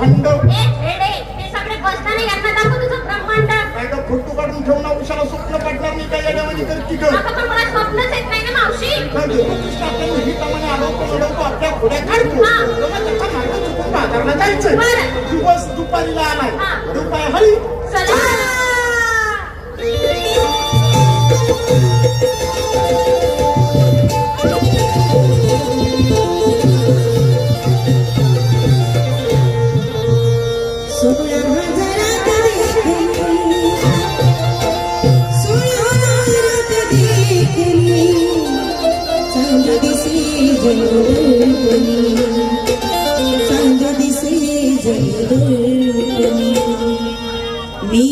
ब्रह्मांड. हे सगळे बसताना यांना दाखव तुझं ब्रह्मांड. काय का फोटो काढून ठेवून उशाला स्वप्न पडणार नाही काय येण्यामध्ये करती ग. पण मला स्वप्नच येत नाही ना मावशी. आपल्या घोड्या काढतो त्याचा मार्ग चुकून बाजारला जायचं. दिवस दुपारीला आलाय. दुपार हरी चला. मी